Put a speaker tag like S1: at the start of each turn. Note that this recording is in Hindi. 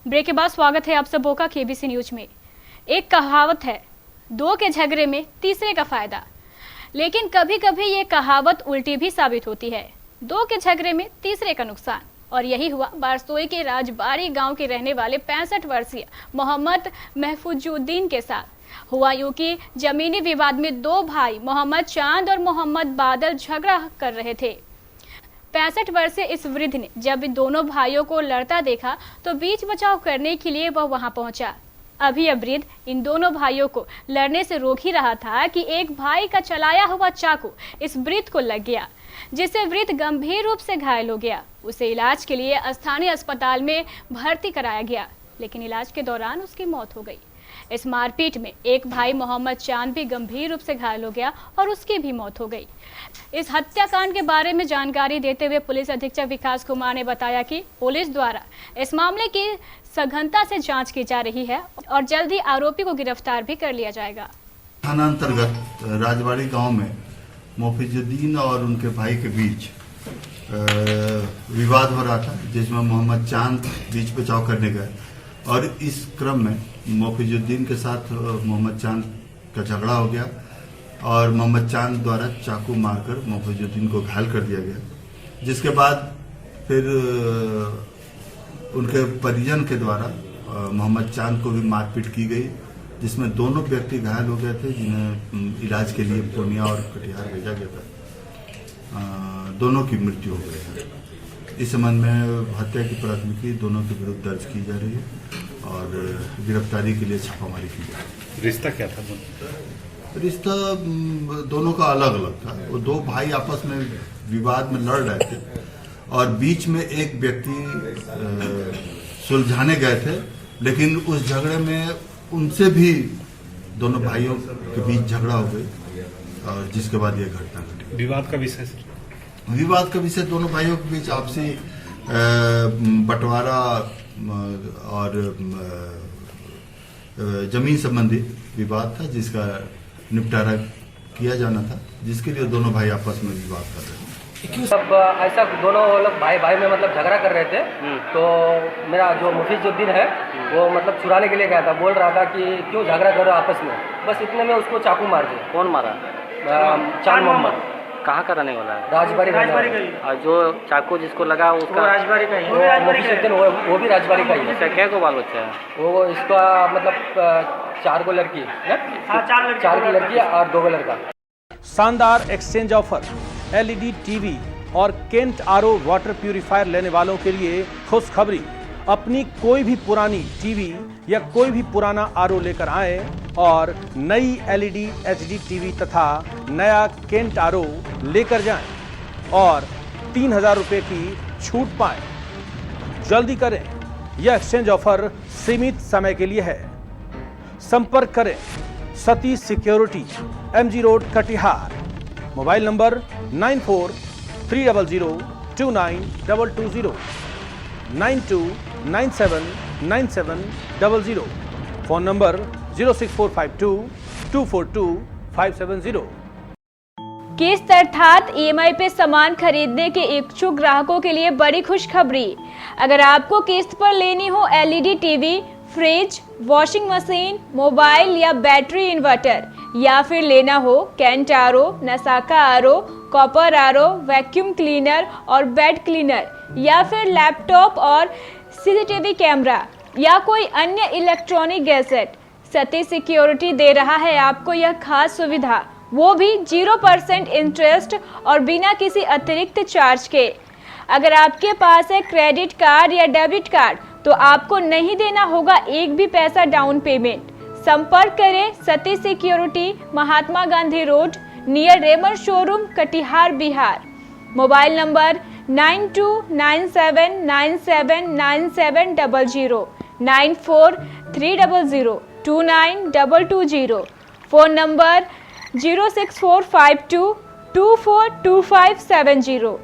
S1: ब्रेक के बाद स्वागत है आप सबों का केबीसी न्यूज में। एक कहावत है, दो के झगड़े में तीसरे का फायदा, लेकिन कभी कभी ये कहावत उल्टी भी साबित होती है। दो के झगड़े में तीसरे का नुकसान। और यही हुआ बारसोई के राजबाड़ी गांव के रहने वाले 65 वर्षीय मोहम्मद महफूजुद्दीन के साथ। हुआ यूं कि जमीनी विवाद में दो भाई मोहम्मद चांद और मोहम्मद बादल झगड़ा कर रहे थे। 65 वर्षीय इस वृद्ध ने जब इन दोनों भाइयों को लड़ता देखा तो बीच बचाव करने के लिए वह वहां पहुंचा। अभी यह वृद्ध इन दोनों भाइयों को लड़ने से रोक ही रहा था कि एक भाई का चलाया हुआ चाकू इस वृद्ध को लग गया, जिससे वृद्ध गंभीर रूप से घायल हो गया। उसे इलाज के लिए स्थानीय अस्पताल में भर्ती कराया गया, लेकिन इलाज के दौरान उसकी मौत हो गई। इस मारपीट में एक भाई मोहम्मद चांद भी गंभीर रूप से घायल हो गया और उसकी भी मौत हो गई। इस हत्याकांड के बारे में जानकारी देते हुए पुलिस अधीक्षक विकास कुमार ने बताया कि पुलिस द्वारा इस मामले की सघनता से जांच की जा रही है और जल्द ही आरोपी को गिरफ्तार भी कर लिया जाएगा।
S2: थाना अंतर्गत राजबाड़ी गांव में महफूजुद्दीन और उनके भाई के बीच विवाद हो रहा था, जिसमें मोहम्मद चांद बीच बचाव करने गए और इस क्रम में महफूजुद्दीन के साथ मोहम्मद चांद का झगड़ा हो गया और मोहम्मद चांद द्वारा चाकू मारकर महफूजुद्दीन को घायल कर दिया गया। जिसके बाद फिर उनके परिजन के द्वारा मोहम्मद चांद को भी मारपीट की गई, जिसमें दोनों व्यक्ति घायल हो गए थे, जिन्हें इलाज के लिए पूर्णिया और कटिहार भेजा गया था। दोनों की मृत्यु हो गई है। इस संबंध में हत्या की प्राथमिकी दोनों के विरुद्ध दर्ज की जा रही है और गिरफ्तारी के लिए छापामारी की जा रही है।
S3: रिश्ता क्या था?
S2: रिश्ता दोनों का अलग अलग था। वो दो भाई आपस में विवाद में लड़ रहे थे और बीच में एक व्यक्ति सुलझाने गए थे, लेकिन उस झगड़े में उनसे भी दोनों भाइयों के बीच झगड़ा हो गई और जिसके बाद ये घटना घटी।
S3: विवाद का विषय सर?
S2: विवाद का विषय दोनों भाइयों के बीच आपसी बंटवारा और जमीन संबंधी विवाद था, जिसका निपटारा किया जाना था, जिसके लिए दोनों भाई आपस में विवाद कर रहे थे।
S4: सब ऐसा दोनों लोग भाई में मतलब झगड़ा कर रहे थे, तो मेरा जो महफूजुद्दीन है वो मतलब छुड़ाने के लिए गया था। बोल रहा था कि क्यों झगड़ा करो आपस में, बस इतने में उसको चाकू मार दिया।
S5: कौन मारा?
S4: चांद मोहम्मद।
S5: कहाँ का रहने वाला है?
S4: राजबाड़ी का ही।
S5: और जो चाकू जिसको लगा उसका
S4: राजबाड़ी का ही, वो भी राजबाड़ी का ही है।
S5: इसका क्या को बाल बच्चा है?
S4: वो इसका मतलब 4 को लड़की है, 4 की लड़की और 2 को लड़का।
S6: शानदार एक्सचेंज ऑफर, एलईडी टीवी और केंट आरओ वाटर प्यूरिफायर लेने वालों के लिए खुशखबरी। अपनी कोई भी पुरानी टीवी या कोई भी पुराना आरओ लेकर आए और नई एलईडी एचडी टीवी तथा नया केंट आरओ लेकर जाएं और 3000 रुपये की छूट पाएं। जल्दी करें, यह एक्सचेंज ऑफर सीमित समय के लिए है। संपर्क करें Satish security, MG road Katihar. Mobile number 9430029220 92979700। Phone number 06452242570।
S1: किस्त अर्थात EMI पे सामान खरीदने के इच्छुक ग्राहकों के लिए बड़ी खुशखबरी। अगर आपको किस्त पर लेनी हो LED TV, fridge, washing machine, mobile या बैटरी इन्वर्टर, या फिर लेना हो Kent RO, Nasaka RO, copper RO, vacuum cleaner और बेड क्लीनर, या फिर लैपटॉप और CCTV कैमरा या कोई अन्य इलेक्ट्रॉनिक गैजेट, सतीश सिक्योरिटी दे रहा है आपको यह खास सुविधा, वो भी 0% इंटरेस्ट और बिना किसी अतिरिक्त चार्ज के। अगर आपके पास है क्रेडिट कार्ड या डेबिट कार्ड तो आपको नहीं देना होगा एक भी पैसा डाउन पेमेंट। संपर्क करें Satish security, Mahatma Gandhi road, near रेमर showroom, Katihar, Bihar. Mobile number 9297979700 9430029220। Phone number 06452242570